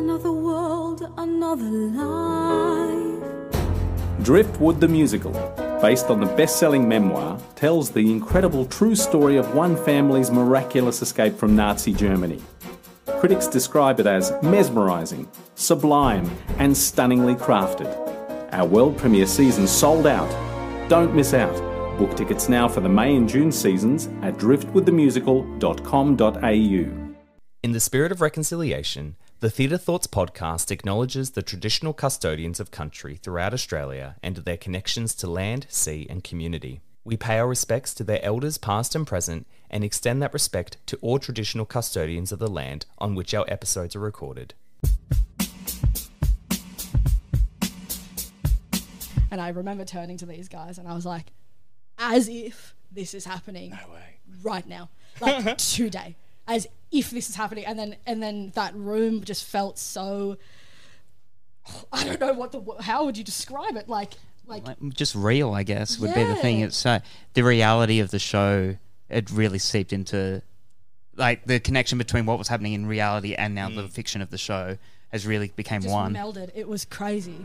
Another world, another life. Driftwood the Musical, based on the best-selling memoir, tells the incredible true story of one family's miraculous escape from Nazi Germany. Critics describe it as mesmerising, sublime and stunningly crafted. Our world premiere season sold out. Don't miss out. Book tickets now for the May and June seasons at driftwiththemusical.com.au. In the spirit of reconciliation, the Theatre Thoughts podcast acknowledges the traditional custodians of country throughout Australia and their connections to land, sea and community. We pay our respects to their elders past and present and extend that respect to all traditional custodians of the land on which our episodes are recorded. And I remember turning to these guys and I was like, as if this is happening right now, like today, as if this is happening. And then that room just felt so, I don't know how would you describe it? Like just real, I guess, would be the thing. It's the reality of the show. It really seeped into, like, the connection between what was happening in reality and now the fiction of the show has really became just one. Melded. It was crazy.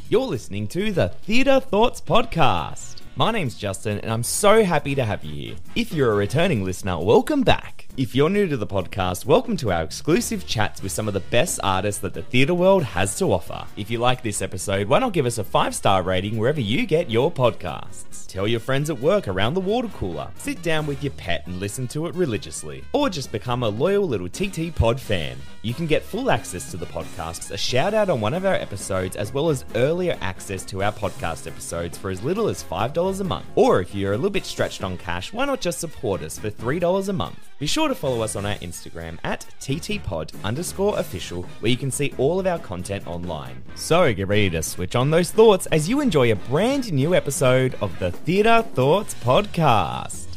You're listening to the Theatre Thoughts podcast. My name's Justin and I'm so happy to have you here. If you're a returning listener, welcome back. If you're new to the podcast, welcome to our exclusive chats with some of the best artists that the theatre world has to offer. If you like this episode, why not give us a 5-star rating wherever you get your podcasts? Tell your friends at work around the water cooler. Sit down with your pet and listen to it religiously. Or just become a loyal little TT Pod fan. You can get full access to the podcast, a shout out on one of our episodes, as well as earlier access to our podcast episodes for as little as $5 a month. Or if you're a little bit stretched on cash, why not just support us for $3 a month? Be sure to follow us on our Instagram at ttpod_official, where you can see all of our content online. So get ready to switch on those thoughts as you enjoy a brand new episode of the Theatre Thoughts podcast.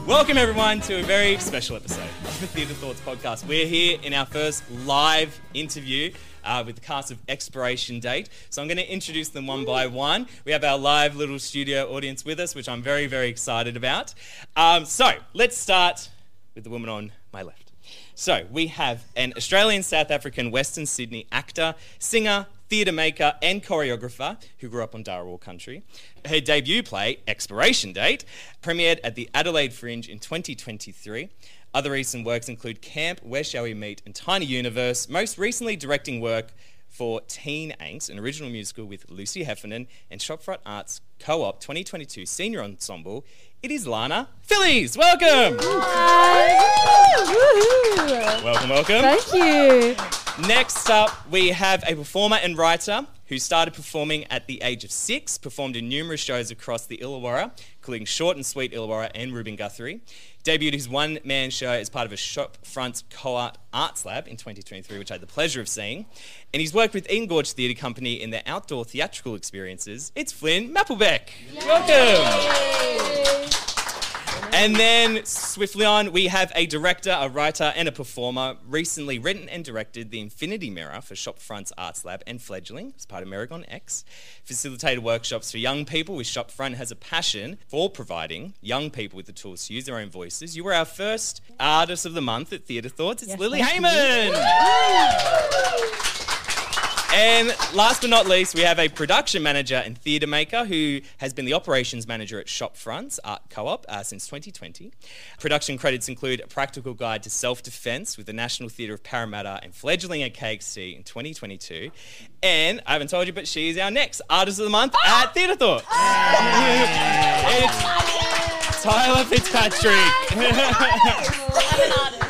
Welcome everyone to a very special episode of the Theatre Thoughts podcast. We're here in our first live interview with the cast of Expiration Date. So I'm going to introduce them one by one. We have our live little studio audience with us, which I'm very, very excited about. So let's start with the woman on my left. So we have an Australian, South African, Western Sydney actor, singer, theatre maker and choreographer who grew up on Darawal country. Her debut play, Expiration Date, premiered at the Adelaide Fringe in 2023. Other recent works include Camp, Where Shall We Meet and Tiny Universe, most recently directing work for Teen Angst, an original musical with Lucy Heffernan and Shopfront Arts Co-op 2022 Senior Ensemble. It is Lana Filies. Welcome! Welcome. Thank you. Next up, we have a performer and writer who started performing at the age of 6, performed in numerous shows across the Illawarra, including Short and Sweet Illawarra and Reuben Guthrie. Debuted his one-man show as part of a Shopfront Co-op Arts Lab in 2023, which I had the pleasure of seeing. And he's worked with Eden Gorge Theatre Company in their outdoor theatrical experiences. It's Flynn Maplebeck. Yay! Welcome. And then, swiftly on, we have a director, a writer and a performer, recently written and directed The Infinity Mirror for Shopfront's Arts Lab and Fledgling as part of Maragon X. Facilitated workshops for young people, with Shopfront has a passion for providing young people with the tools to use their own voices. You were our first Artist of the Month at Theatre Thoughts. It's Lily Hayman! And last but not least, we have a production manager and theatre maker who has been the operations manager at Shopfront's Art Co-op since 2020. Production credits include A Practical Guide to Self-Defence with the National Theatre of Parramatta and Fledgling at KXT in 2022. And I haven't told you, but she is our next Artist of the Month at Theatre Thoughts. It's Tyler Fitzpatrick. I'm an artist.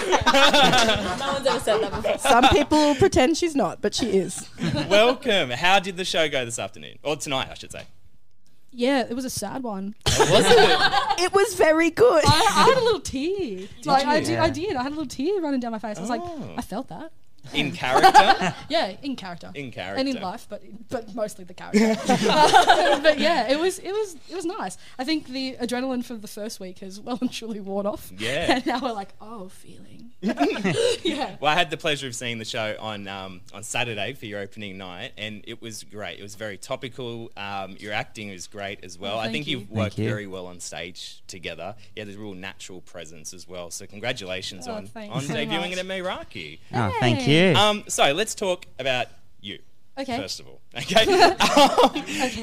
No one's ever said that before. Some people pretend she's not, but she is. Welcome. How did the show go this afternoon? Or tonight, I should say. Yeah, it was a sad one. Oh, was it? It was very good. I had a little tear. I did. I had a little tear running down my face. I was like, I felt that. In character? Yeah, in character. In character. And in life, but mostly the character. But yeah, it was nice. I think the adrenaline for the first week has well and truly worn off. Yeah. And now we're like, feeling. Yeah. Well, I had the pleasure of seeing the show on Saturday for your opening night, and it was great. It was very topical. Your acting was great as well. I think you've worked very well on stage together. You had a real natural presence as well. So congratulations on debuting it at Meraki. Oh, thank you. So let's talk about you. Okay. First of all, okay.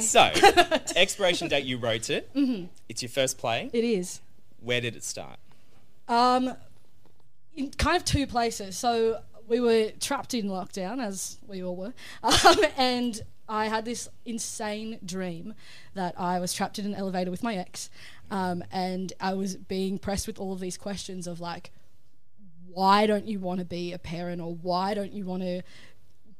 So, Expiration Date, you wrote it. Mm-hmm. It's your first play. It is. Where did it start? In kind of two places. So we were trapped in lockdown, as we all were, and I had this insane dream that I was trapped in an elevator with my ex, and I was being pressed with all of these questions of like, why don't you want to be a parent, or why don't you want to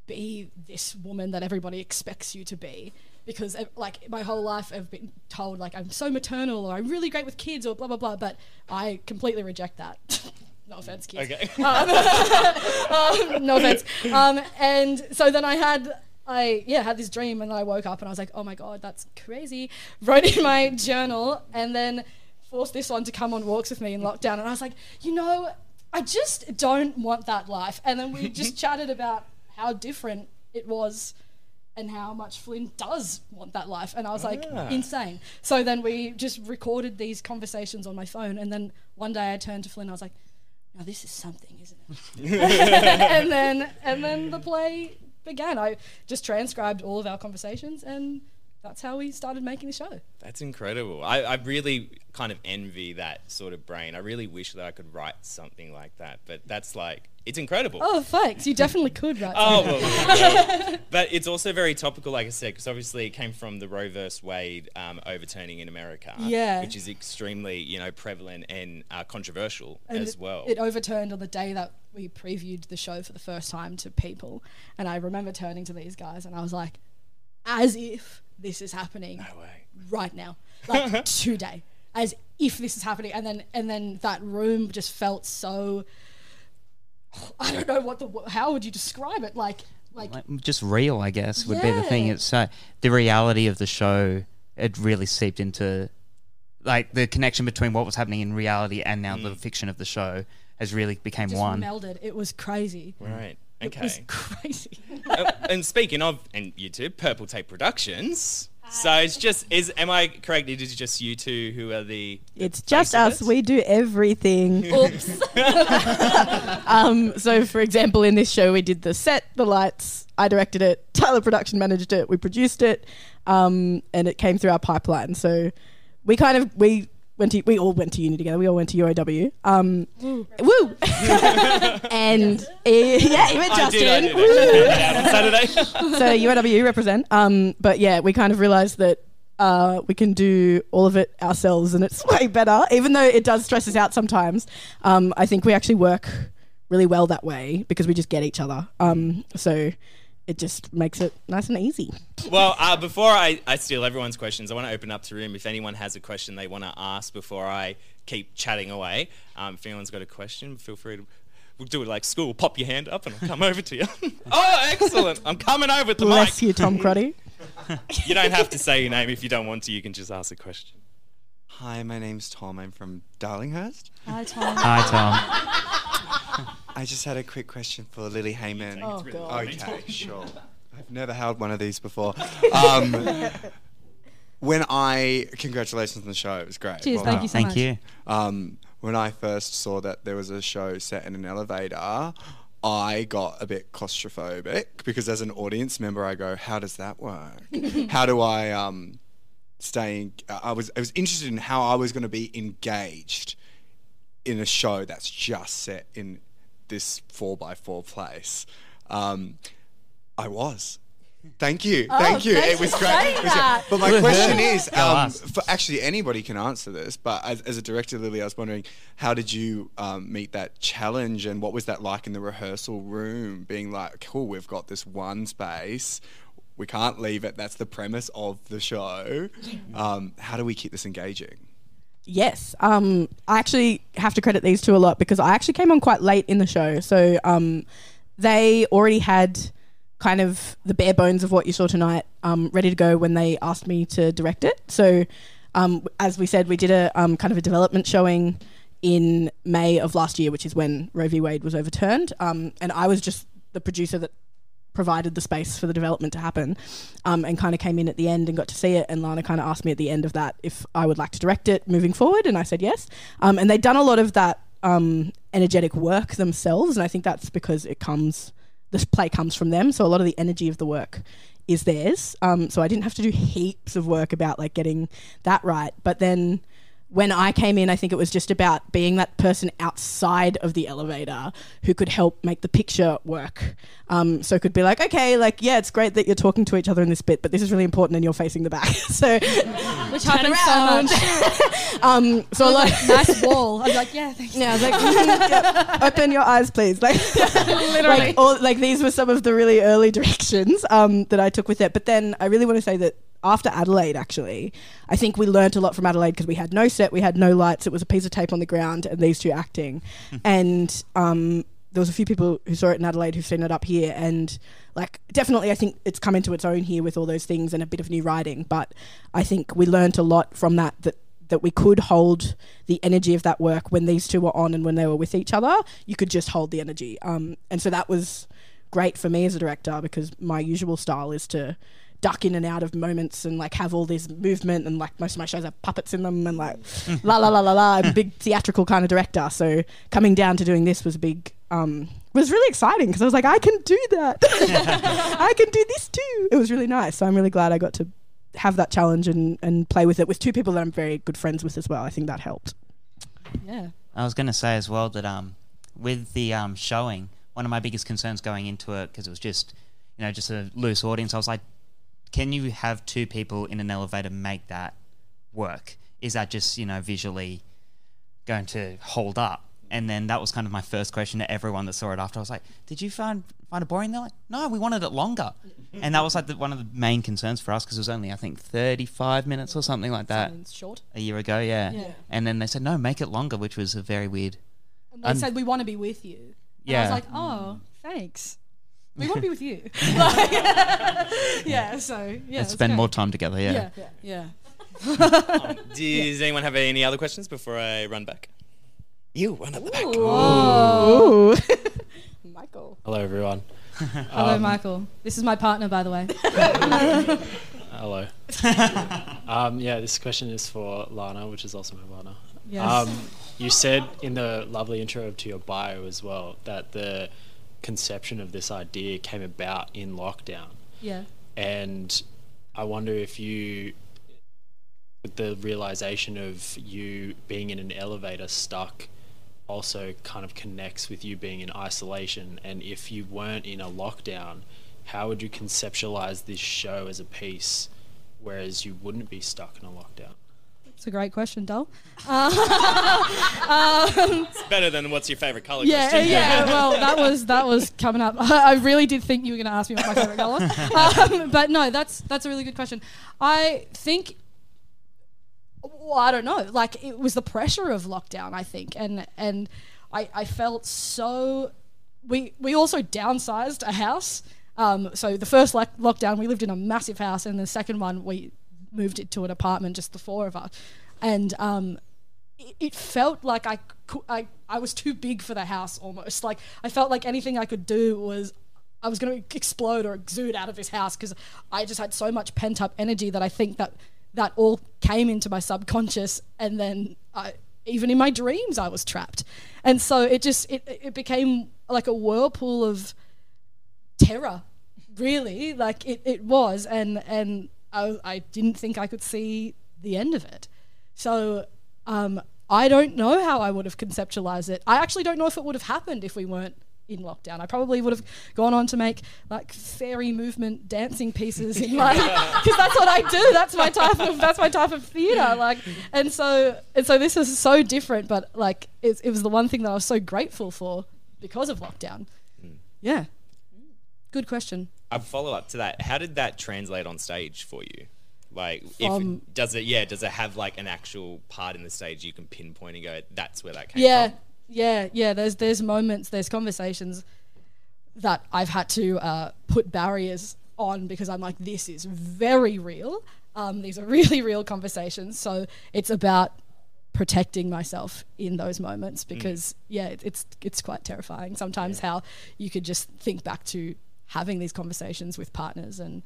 be this woman that everybody expects you to be? Because like my whole life I've been told like I'm so maternal, or I'm really great with kids, or blah blah blah, but I completely reject that. No offense, kids. Okay. No offense. And so then I had this dream, and I woke up and I was like, oh my god, that's crazy. Wrote in my journal, and then forced this one to come on walks with me in lockdown, and I was like, I just don't want that life. And then we just chatted about how different it was and how much Flynn does want that life. And I was like, insane. So then we just recorded these conversations on my phone, and then one day I turned to Flynn and I was like, now this is something, isn't it? and then the play began. I just transcribed all of our conversations, and that's how we started making the show. That's incredible. I really kind of envy that sort of brain. I really wish that I could write something like that, but that's like, it's incredible. Oh, thanks. You definitely could write something. Well, but it's also very topical, like I said, because obviously it came from the Roe vs. Wade overturning in America, which is extremely, prevalent and controversial as well. It overturned on the day that we previewed the show for the first time to people, and I remember turning to these guys and I was like, as if this is happening right now, like today, as if this is happening. And then that room just felt so, I don't know how would you describe it? Like just real, I guess, would be the thing. It's the reality of the show, it really seeped into, like, the connection between what was happening in reality and now the fiction of the show has really became one. Melded. It was crazy. Right. Okay. It was crazy. And speaking of, and you two, Purple Tape Productions. So am I correct? It is just you two who are the It's just us. We do everything. Oops. So, for example, in this show, we did the set, the lights. I directed it. Tyler production managed it. We produced it, and it came through our pipeline. So we all went to uni together. We all went to UOW. Woo! And even Justin. I did on Saturday. So UOW represent. But yeah, we kind of realised that we can do all of it ourselves, and it's way better. Even though it does stress us out sometimes, I think we actually work really well that way because we just get each other. So it just makes it nice and easy. Well, before I steal everyone's questions, I want to open up to the room. If anyone has a question they want to ask before I keep chatting away, if anyone's got a question, feel free to... We'll do it like school. Pop your hand up and I'll come over to you. Oh, excellent. I'm coming over with the Bless mic. you, Tom Crotty. You don't have to say your name if you don't want to. You can just ask a question. Hi, my name's Tom. I'm from Darlinghurst. Hi, Tom. Hi, Tom. I just had a quick question for Lily Hayman. Oh, God. Okay, sure. I've never held one of these before. Congratulations on the show. It was great. Cheers, thank you so much. Thank you. When I first saw that there was a show set in an elevator, I got a bit claustrophobic because as an audience member, I go, how does that work? How do I I was interested in how I was going to be engaged in a show that's just set in this 4x4 place. I was. Thank you. Thank you. It was great. But my question is, for actually anybody can answer this, but as a director, Lily, I was wondering, how did you meet that challenge, and what was that like in the rehearsal room, being like, cool, we've got this one space, we can't leave it, that's the premise of the show. How do we keep this engaging? Yes. I actually have to credit these two a lot because I actually came on quite late in the show. So they already had kind of the bare bones of what you saw tonight ready to go when they asked me to direct it. So as we said, we did a kind of a development showing in May of last year, which is when Roe v. Wade was overturned. And I was just the producer that provided the space for the development to happen, and kind of came in at the end and got to see it. And Lana kind of asked me at the end of that if I would like to direct it moving forward, and I said yes. And they'd done a lot of that energetic work themselves, and I think that's because this play comes from them, so a lot of the energy of the work is theirs. So I didn't have to do heaps of work about like getting that right. But then when I came in, I think it was just about being that person outside of the elevator who could help make the picture work. So it could be like, okay, like, yeah, it's great that you're talking to each other in this bit, but this is really important and you're facing the back. So, which happens so much. So like, nice wall. I was like, yeah, thanks. Yeah, I was like, yeah, open your eyes, please. Like, literally. Like these were some of the really early directions that I took with it. But then I really want to say that after Adelaide, actually, I think we learnt a lot from Adelaide because we had no set, we had no lights, it was a piece of tape on the ground and these two acting. And there was a few people who saw it in Adelaide who've seen it up here, and like definitely I think it's come into its own here with all those things and a bit of new writing. But I think we learnt a lot from that we could hold the energy of that work when these two were on and when they were with each other. You could just hold the energy. And so that was great for me as a director, because my usual style is to duck in and out of moments and like have all this movement, and like most of my shows have puppets in them and like la la la la la. I'm a big theatrical kind of director, so coming down to doing this was a big was really exciting because I was like, I can do that. I can do this too. It was really nice. So I'm really glad I got to have that challenge and play with it with two people that I'm very good friends with as well. I think that helped. Yeah. I was going to say as well that with the showing, one of my biggest concerns going into it, because it was just a loose audience, I was like, can you have two people in an elevator make that work? Is that just, visually going to hold up? And then that was kind of my first question to everyone that saw it after. I was like, did you find it boring? They're like, no, we wanted it longer. And that was like one of the main concerns for us, because it was only, I think, 35 minutes or something like that. Something short. A year ago, yeah. And then they said, no, make it longer, which was a very weird... And they said, we want to be with you. And yeah. I was like, oh, thanks. We want to be with you. Yeah, so, yeah. And spend more time together, yeah. Yeah. Does anyone have any other questions before I run back? You run at the back. Whoa. Michael. Hello, everyone. Hello, Michael. This is my partner, by the way. Hello. This question is for Lana, which is also my partner. Yes. You said in the lovely intro to your bio as well that the conception of this idea came about in lockdown. Yeah. And I wonder if you, with the realization of you being in an elevator stuck, also kind of connects with you being in isolation, and if you weren't in a lockdown, how would you conceptualize this show as a piece whereas you wouldn't be stuck in a lockdown? It's a great question, Dol. It's better than what's your favourite colour question. Yeah, well, that was coming up. I really did think you were going to ask me what my favourite colour was. But no, that's a really good question. I think... Well, I don't know. Like, it was the pressure of lockdown, I think, and I felt so. We also downsized a house. So the first lockdown, we lived in a massive house, and the second one, we moved it to an apartment, just the four of us, and it felt like I was too big for the house almost. Like, I felt like anything I could do was. I was going to explode or exude out of this house, because I just had so much pent up energy that I think that all came into my subconscious, and then even in my dreams I was trapped. And so it became like a whirlpool of terror, really. Like it was, and I didn't think I could see the end of it. So I don't know how I would have conceptualized it. I actually don't know if it would have happened if we weren't in lockdown. I probably would have gone on to make like fairy movement dancing pieces in like, because that's what I do. That's my type of theatre. Like, and so this is so different, but like it was the one thing that I was so grateful for because of lockdown. Yeah. Good question. A follow up to that. How did that translate on stage for you? Like, does it have like an actual part in the stage you can pinpoint and go, that's where that came from? Yeah, there's moments, there's conversations that I've had to put barriers on because I'm like, this is very real. These are really real conversations. So it's about protecting myself in those moments because it's quite terrifying sometimes how you could just think back to having these conversations with partners, and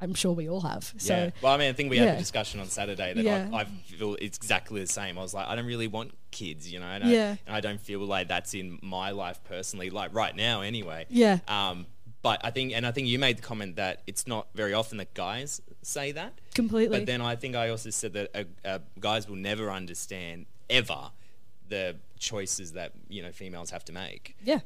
I'm sure we all have. So well, I mean, I think we had a discussion on Saturday that Yeah. I feel it's exactly the same. I was like, I don't really want kids, you know, and I don't feel like that's in my life personally, like right now anyway. Yeah. But I think you made the comment that it's not very often that guys say that. Completely. But then I think I also said that guys will never understand ever the choices that, you know, females have to make. Yeah.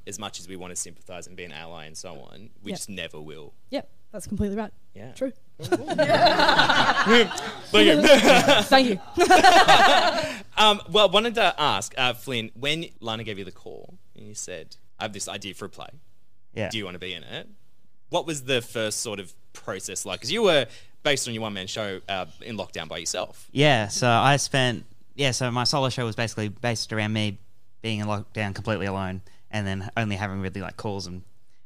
As much as we want to sympathise and be an ally and so on, we just never will. Yeah, that's completely right. Yeah. True. Thank you. Thank you. Well, I wanted to ask, Flynn, when Lana gave you the call and you said, I have this idea for a play. Yeah. Do you want to be in it? What was the first sort of process like? Because you were based on your one-man show in lockdown by yourself. Yeah, so so my solo show was basically based around me being in lockdown completely alone and then only having really like calls and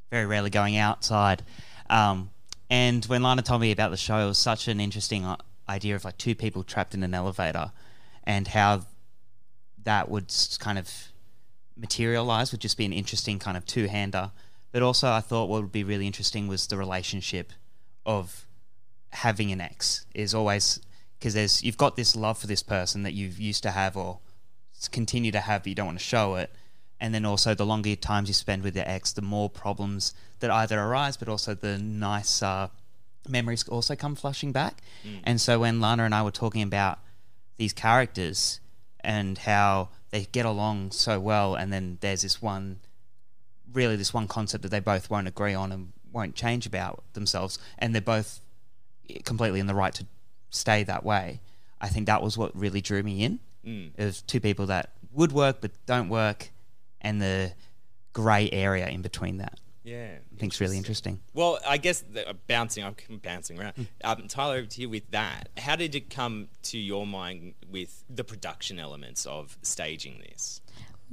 very rarely going outside. And when Lana told me about the show, it was such an interesting idea of like two people trapped in an elevator and how that would kind of materialize would just be an interesting kind of two-hander. But also I thought what would be really interesting was the relationship of having an ex is always, because you've got this love for this person that you've used to have or continue to have, but you don't want to show it. And then also the longer times you spend with your ex, the more problems that either arise, but also the nice memories also come flushing back. And so when Lana and I were talking about these characters and how they get along so well, and then there's this one concept that they both won't agree on and won't change about themselves, and they're both completely in the right to stay that way. I think that was what really drew me in. It was two people that would work but don't work, and the grey area in between that. Yeah, I think it's really interesting. Well, I guess I'm bouncing around. Tyler, over to you with that. How did it come to your mind with the production elements of staging this?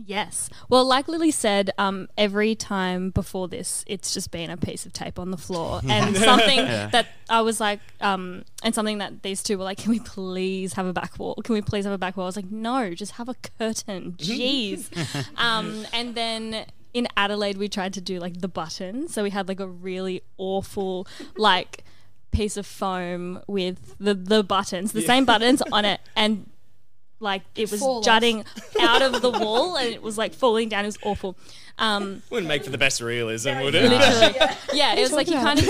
Yes. Well, like Lily said, every time before this, it's just been a piece of tape on the floor. And something that I was like, and something that these two were like, can we please have a back wall? Can we please have a back wall? I was like, no, just have a curtain. Jeez. And then in Adelaide, we tried to do like the button. So we had like a really awful, like, piece of foam with the buttons, the same buttons on it. And like it was jutting out of the wall and it was like falling down. It was awful. Wouldn't make for the best realism, would it? Literally. Yeah, it was like you kind of...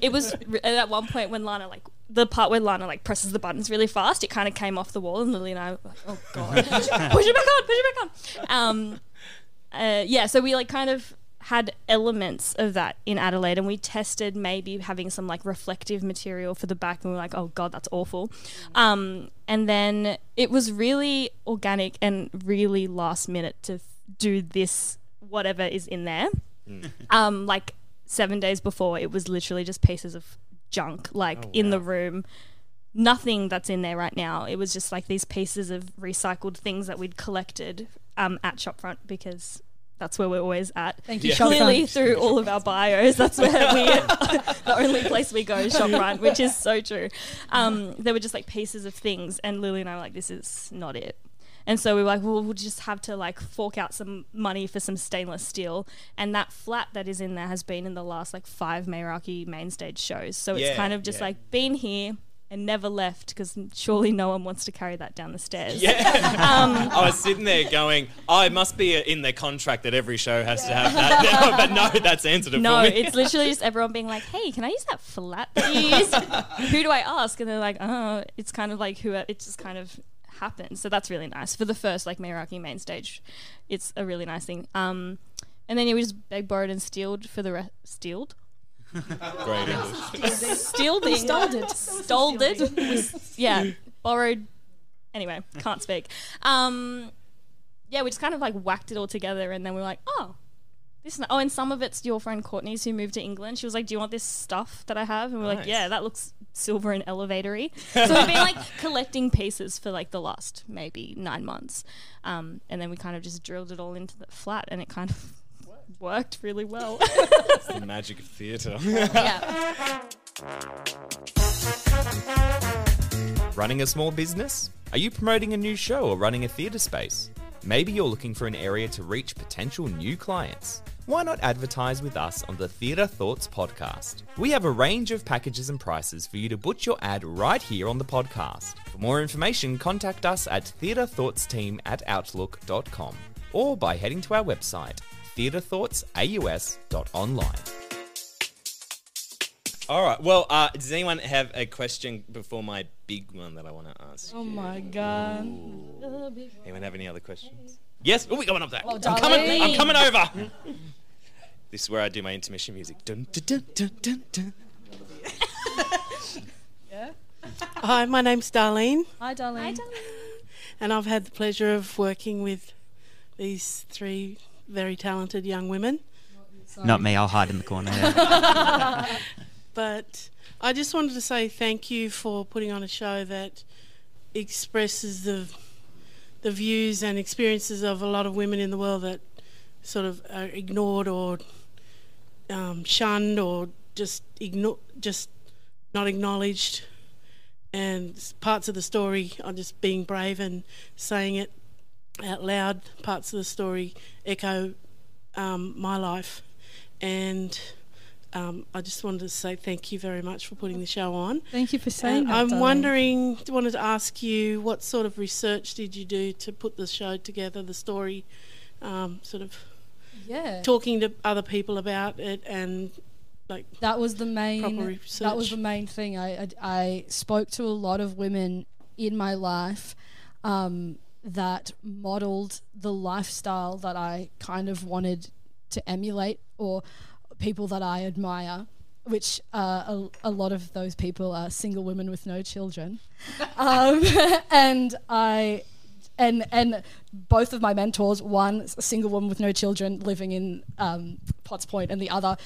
It was at one point when Lana, like, the part where Lana, like, presses the buttons really fast, it kind of came off the wall and Lily and I were like, oh, God. Push it back on. Yeah, so we, like, kind of had elements of that in Adelaide, and we tested maybe having some like reflective material for the back, and we were like, oh God, that's awful. And then it was really organic and really last minute to do this, whatever is in there. Like 7 days before, it was literally just pieces of junk, like in the room. Nothing that's in there right now. It was just like these pieces of recycled things that we'd collected at Shopfront, because that's where we're always at. Thank you, Clearly Shopfront. through all of our bios, that's where the only place we go is Shopfront, which is so true. There were just like pieces of things, and Lily and I were like, this is not it. And so we were like, well, we'll just have to like fork out some money for some stainless steel. And that flat that is in there has been in the last like 5 Meraki main stage shows. So it's kind of just like been here and never left, because surely no one wants to carry that down the stairs. I was sitting there going, it must be in their contract that every show has to have that. But no, that's answered it No, for me. it's literally just everyone being like, hey, can I use that flat that you used? Who do I ask? And they're like, oh, it's kind of like it just kind of happens. So that's really nice. For the first like Meraki main stage, it's a really nice thing. And then we just begged, borrowed and stealed for the rest. Stealed? Great English. Stole it. Yeah, borrowed. Anyway, can't speak. Yeah, we just kind of like whacked it all together, and then we were like, oh, this. Oh, and some of it's your friend Courtney's, who moved to England. She was like, do you want this stuff that I have? And we're like, yeah, that looks silver and elevatory. So we've been like collecting pieces for like the last maybe 9 months, and then we kind of just drilled it all into the flat, and it kind of worked really well. It's the magic of theatre. Yeah. Running a small business? Are you promoting a new show or running a theatre space? Maybe you're looking for an area to reach potential new clients. Why not advertise with us on the Theatre Thoughts podcast? We have a range of packages and prices for you to put your ad right here on the podcast. For more information, contact us at theatrethoughtsteam@outlook.com or by heading to our website, theatrethoughtsaus.online. All right. Well, does anyone have a question before my big one that I want to ask? Oh my God. Anyone have any other questions? Yes. Oh, we're going up there. Oh, I'm darling. coming over. This is where I do my intermission music. Dun, dun, dun, dun, dun, dun. Hi, my name's Darlene, Hi, darling. Hi, darling. and I've had the pleasure of working with these three very talented young women. Not me, I'll hide in the corner. Yeah. But I just wanted to say thank you for putting on a show that expresses the views and experiences of a lot of women in the world that sort of are ignored or shunned or just not acknowledged. And parts of the story are just being brave and saying it out loud. Parts of the story echo my life. And I just wanted to say thank you very much for putting the show on. Thank you for saying And that, I'm darling. wanted to ask you, what sort of research did you do to put the show together, the story, sort of Yeah. talking to other people about it and like That was the main. proper That was research? the main thing. I spoke to a lot of women in my life that modelled the lifestyle that I kind of wanted to emulate, or people that I admire, which a lot of those people are single women with no children, and both of my mentors, one a single woman with no children living in Potts Point, and the other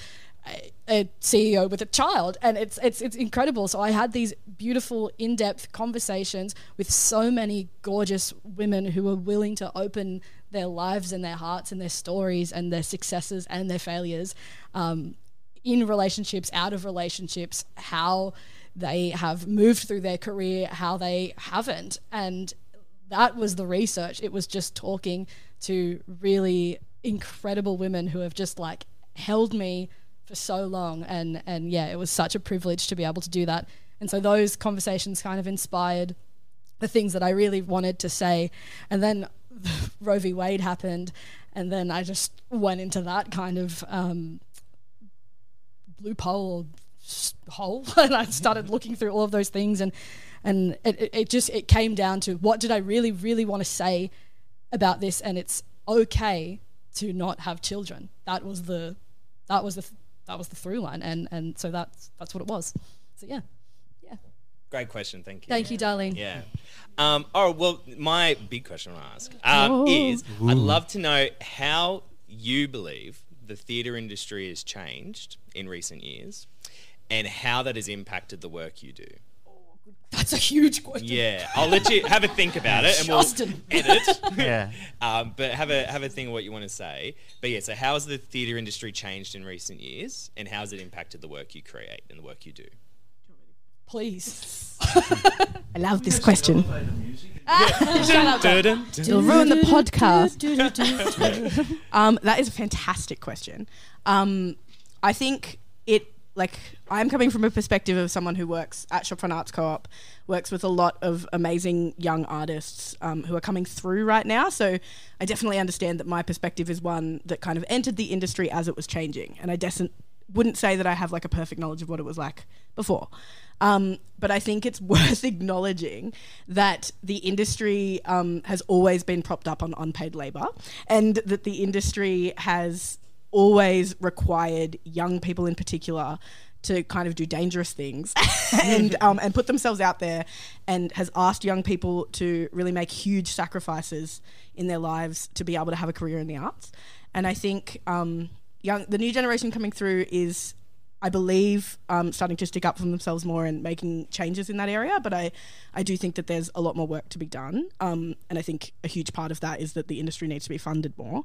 a CEO with a child, and it's incredible. So I had these beautiful in-depth conversations with so many gorgeous women who were willing to open their lives and their hearts and their stories and their successes and their failures in relationships, out of relationships, how they have moved through their career, how they haven't. And that was the research. It was just talking to really incredible women who have just like held me for so long, and yeah, it was such a privilege to be able to do that. And so those conversations kind of inspired the things that I really wanted to say. And then Roe v. Wade happened, and then I just went into that kind of loophole or hole, and I started looking through all of those things, and it came down to, what did I really, really want to say about this? And it's okay to not have children. That was the through line, and so that's what it was. So yeah. Great question, thank you. Thank you, darling. Yeah. Well, my big question I want to ask is, I'd love to know how you believe the theatre industry has changed in recent years, and how that has impacted the work you do. That's a huge question. Yeah, I'll let you have a think about it, and Justin. we'll edit. Yeah. But have a think of what you want to say. But yeah, so how has the theatre industry changed in recent years, and how has it impacted the work you create and the work you do? Please. I love this question. Shut up. It'll ruin the podcast. That is a fantastic question. I think I'm coming from a perspective of someone who works at Shopfront Arts Co-op, works with a lot of amazing young artists who are coming through right now. So I definitely understand that my perspective is one that kind of entered the industry as it was changing. And I wouldn't say that I have like a perfect knowledge of what it was like before. But I think it's worth acknowledging that the industry has always been propped up on unpaid labour, and that the industry has always required young people in particular to kind of do dangerous things and put themselves out there, and has asked young people to really make huge sacrifices in their lives to be able to have a career in the arts. And I think the new generation coming through is, I believe, starting to stick up for themselves more and making changes in that area. But I do think that there's a lot more work to be done. And I think a huge part of that is that the industry needs to be funded more,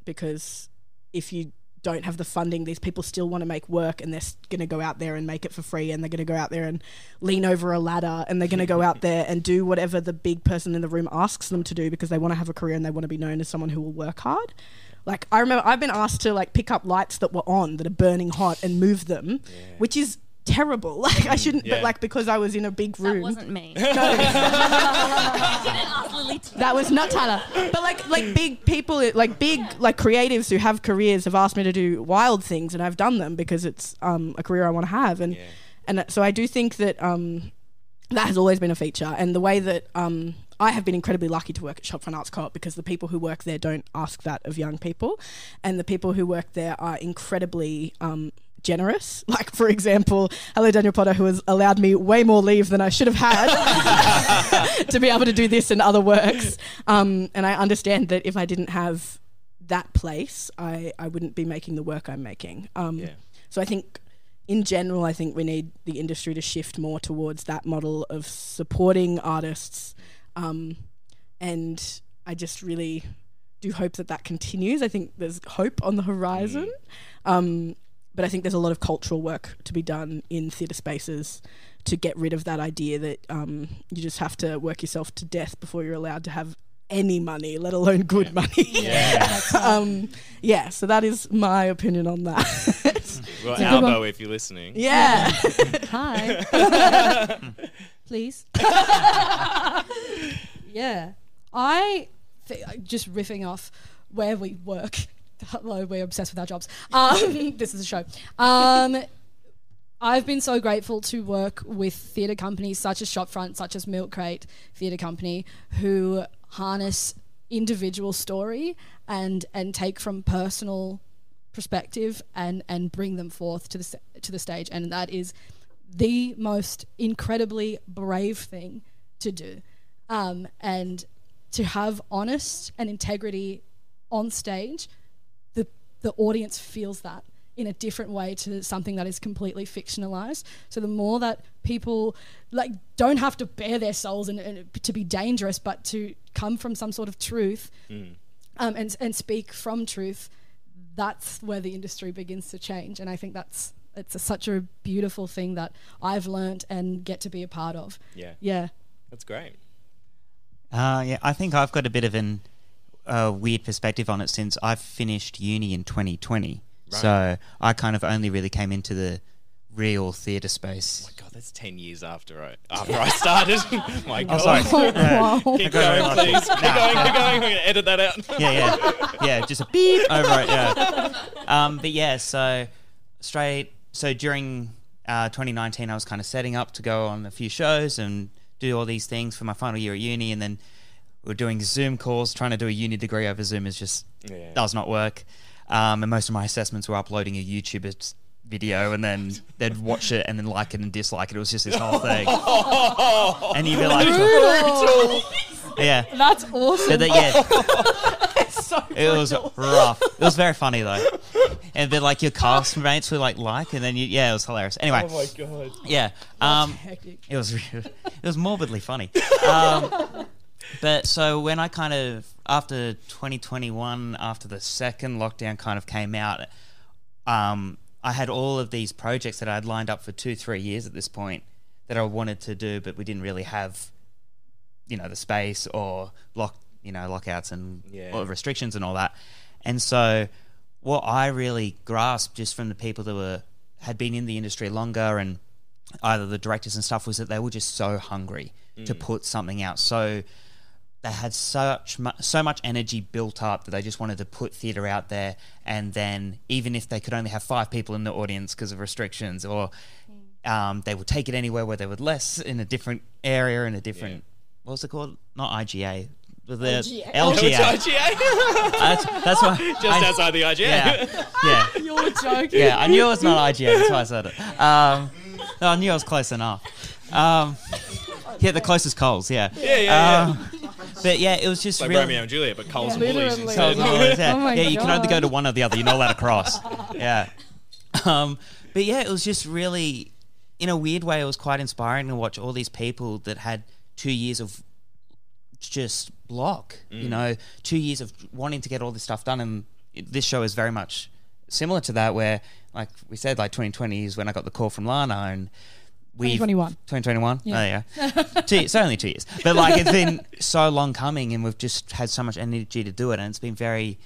because if you don't have the funding, these people still want to make work, and they're going to go out there and make it for free, and they're going to go out there and lean over a ladder, and they're going to go out there and do whatever the big person in the room asks them to do because they want to have a career and they want to be known as someone who will work hard. Like, I remember I've been asked to like pick up lights that were on that are burning hot and move them, which is terrible. Like, I shouldn't, but like, because I was in a big room. That wasn't me. No. That was not Tyler. But like big people, like big like creatives who have careers have asked me to do wild things, and I've done them because it's a career I want to have, and so I do think that that has always been a feature, and the way that I have been incredibly lucky to work at Shopfront Arts Co-op because the people who work there don't ask that of young people, and the people who work there are incredibly generous. Like, for example, hello Daniel Potter, who has allowed me way more leave than I should have had to be able to do this and other works. And I understand that if I didn't have that place, I wouldn't be making the work I'm making. So I think in general, I think we need the industry to shift more towards that model of supporting artists. And I just really do hope that that continues. I think there's hope on the horizon. But I think there's a lot of cultural work to be done in theatre spaces to get rid of that idea that you just have to work yourself to death before you're allowed to have any money, let alone good money. So that is my opinion on that. Well, Albo, if you're listening. Yeah. Hi. Please. Just riffing off where we work. Hello, we're obsessed with our jobs. This is a show. I've been so grateful to work with theatre companies such as Shopfront, such as Milk Crate Theatre Company, who harness individual story and take from personal perspective and bring them forth to the stage, and that is the most incredibly brave thing to do, and to have honest and integrity on stage. The audience feels that in a different way to something that is completely fictionalized. So the more that people like don't have to bare their souls and to be dangerous, but to come from some sort of truth, and speak from truth, that's where the industry begins to change. And I think it's such a beautiful thing that I've learned and get to be a part of. Yeah. That's great. I think I've got a bit of a weird perspective on it since I've finished uni in 2020. Right. So I kind of only really came into the real theatre space. Oh my God, that's 10 years after I started. My God. Oh, sorry. Wow. Keep going, please. Keep going. We're going to edit that out. Yeah, just a beep over it, But yeah, so during 2019, I was kind of setting up to go on a few shows and do all these things for my final year at uni, and then we were doing Zoom calls. Trying to do a uni degree over Zoom does not work. And most of my assessments were uploading a YouTube video, and then they'd watch it and then like it and dislike it. It was just this whole thing. And you'd be like, yeah, that's awesome. It's so it was rough. It was very funny though. And then like your castmates were like, and then it was hilarious. Anyway, oh my God, yeah, it was morbidly funny. But so when I kind of, after 2021, after the second lockdown kind of came out, I had all of these projects that I'd lined up for 2-3 years at this point that I wanted to do, but we didn't really have, the space or lockouts and restrictions and all that. And so what I really grasped just from the people that had been in the industry longer, and either the directors and stuff, was that they were just so hungry to put something out. So they had so much energy built up that they just wanted to put theatre out there, and then even if they could only have 5 people in the audience because of restrictions, or they would take it anywhere where they would less in a different area, in a different what was it called? Not IGA. The LGA. That's why. Just outside the IGA. Yeah. You're joking. Yeah, I knew it was not IGA. That's why I said it. No, I knew I was close enough. The closest Coles. Yeah. But yeah, it was just like really Romeo and Juliet, but Coles and Woolies instead. Coles and Woolies, Oh my you can only God. go to one or the other. You're not allowed to cross. Yeah. But yeah, it was just really, in a weird way, it was quite inspiring to watch all these people that had 2 years of just block, 2 years of wanting to get all this stuff done, and this show is very much similar to that, where, like we said, like 2020 is when I got the call from Lana, and 2021. Yeah. Oh yeah, it's only 2 years, but like it's been so long coming, and we've just had so much energy to do it, and it's been very,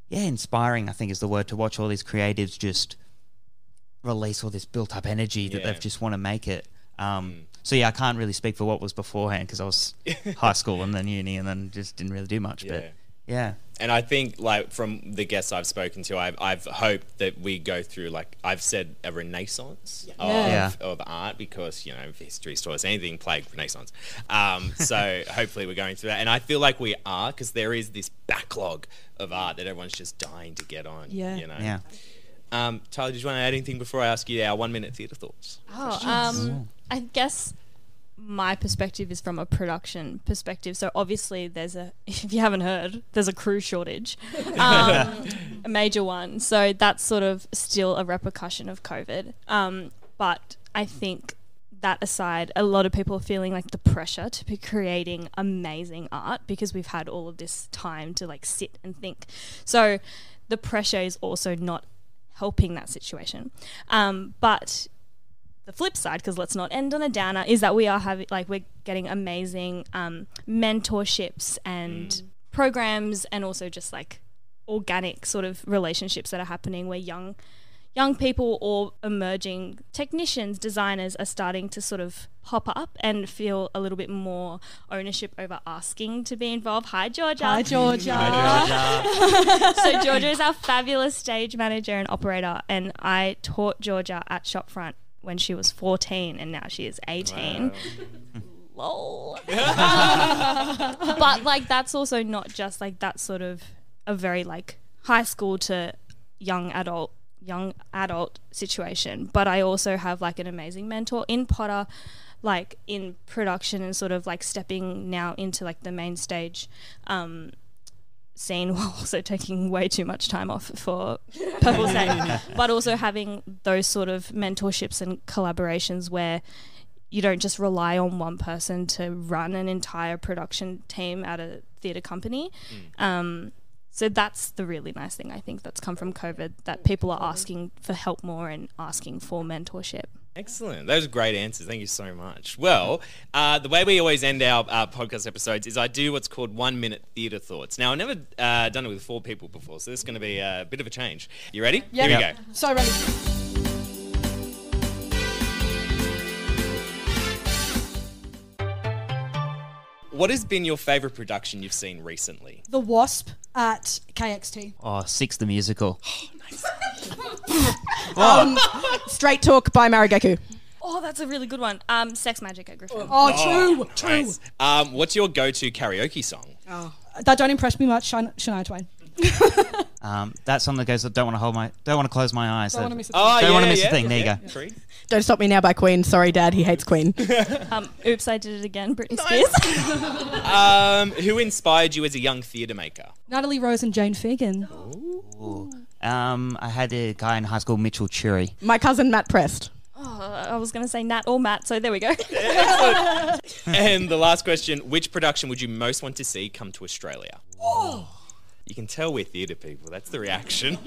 inspiring. I think is the word, to watch all these creatives just release all this built-up energy that they've just want to make it. So I can't really speak for what was beforehand, because I was high school and then uni and then just didn't really do much. But and I think, like, from the guests I've spoken to, I've hoped that we go through, like I've said, a renaissance of art, because, you know, if history taught us anything, plague Renaissance. So hopefully we're going through that, and I feel like we are, because there is this backlog of art that everyone's just dying to get on. You know. Tyler, did you want to add anything before I ask you our 1 minute theatre thoughts? I guess my perspective is from a production perspective. So obviously if you haven't heard, there's a crew shortage, a major one. So that's sort of still a repercussion of COVID. But I think that aside, a lot of people are feeling like the pressure to be creating amazing art, because we've had all of this time to like sit and think. So the pressure is also not helping that situation. But the flip side, because let's not end on a downer, is that we're getting amazing mentorships and programs, and also just like organic sort of relationships that are happening, where young people or emerging technicians, designers are starting to sort of pop up and feel a little bit more ownership over asking to be involved. Hi, Georgia. Hi, Georgia. So Georgia is our fabulous stage manager and operator, and I taught Georgia at Shopfront when she was 14, and now she is 18. Wow. Lol. But like, that's also not just like that sort of a very like high school to young adult situation, but I also have like an amazing mentor in Potter, like in production, and sort of like stepping now into like the main stage scene, while also taking way too much time off for purple's sake, but also having those sort of mentorships and collaborations where you don't just rely on one person to run an entire production team at a theatre company. So that's the really nice thing, I think, that's come from COVID, that people are asking for help more and asking for mentorship. Excellent. Those are great answers. Thank you so much. Well, the way we always end our podcast episodes is I do what's called 1 minute theatre thoughts. Now, I've never done it with 4 people before, so this is going to be a bit of a change. You ready? Yeah. Here we go. So ready. What has been your favourite production you've seen recently? The Wasp at KXT. Oh, Six the Musical. Straight Talk by Marigeku. Oh, that's a really good one. Sex Magic at Griffin. Oh, true. Nice. What's your go-to karaoke song? That don't impress me much. Shania Twain. That song that goes, don't want to close my eyes. Don't want to miss a Don't want to miss a thing. There you go. Three. Don't Stop Me Now by Queen. Sorry, Dad, he hates Queen. Oops, I Did It Again, Britney Spears. Who inspired you as a young theatre maker? Natalie Rose and Jane Fagan. Ooh. I had a guy in high school, Mitchell Chury. My cousin, Matt Prest. I was going to say Nat or Matt, so there we go. And the last question, which production would you most want to see come to Australia? You can tell we're theatre people. That's the reaction.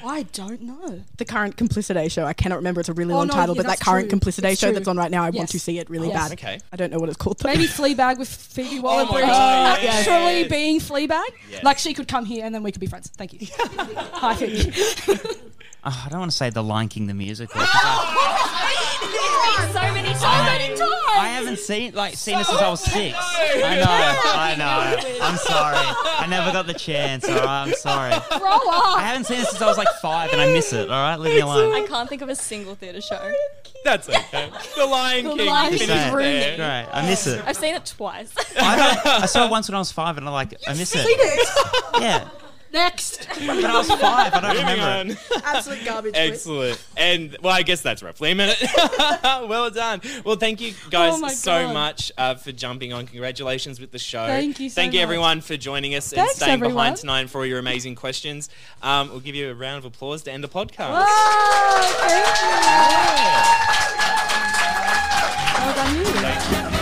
I don't know. The current Complicity show. I cannot remember. It's a really long title, but that current Complicity show that's on right now, I want to see it really bad. Okay. I don't know what it's called though. Maybe Fleabag with Phoebe Waller-Bridge actually being Fleabag. Yes. Like, she could come here and then we could be friends. Thank you. Hi, Phoebe. I don't want to say The Lion King the musical. So many times. I haven't seen it since I was 6. I know. I'm sorry. I never got the chance. All right, I'm sorry. Grow up. I haven't seen it since I was like 5, and I miss it. All right, leave me alone. I can't think of a single theatre show. That's okay. The Lion King. Lion Finished King. there. Great. I miss it. I've seen it twice. I saw it once when I was 5, and I miss it. Yeah. Next. When I was 5, I don't Moving remember it. on. Absolute garbage. Excellent. And, well, I guess that's roughly a minute. Well done. Well, thank you guys so much for jumping on. Congratulations with the show. Thank you so Thank you, much. everyone, for joining us and Thanks, staying everyone. behind tonight for all your amazing questions. We'll give you a round of applause to end the podcast. Wow, thank you. Well done, you. Thank you.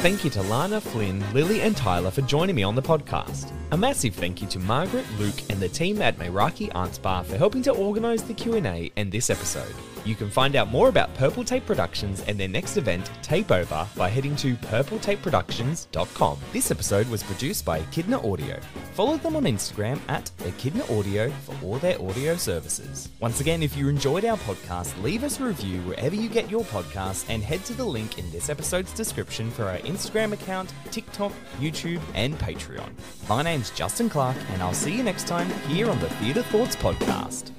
Thank you to Lana, Flynn, Lily and Tyler for joining me on the podcast. A massive thank you to Margaret, Luke and the team at Meraki Arts Bar for helping to organise the Q&A and this episode. You can find out more about Purple Tape Productions and their next event, Tapeover, by heading to purpletapeproductions.com. This episode was produced by Echidna Audio. Follow them on Instagram at Echidna Audio for all their audio services. Once again, if you enjoyed our podcast, leave us a review wherever you get your podcasts and head to the link in this episode's description for our Instagram account, TikTok, YouTube and Patreon. My name's Justin Clark and I'll see you next time here on the Theatre Thoughts Podcast.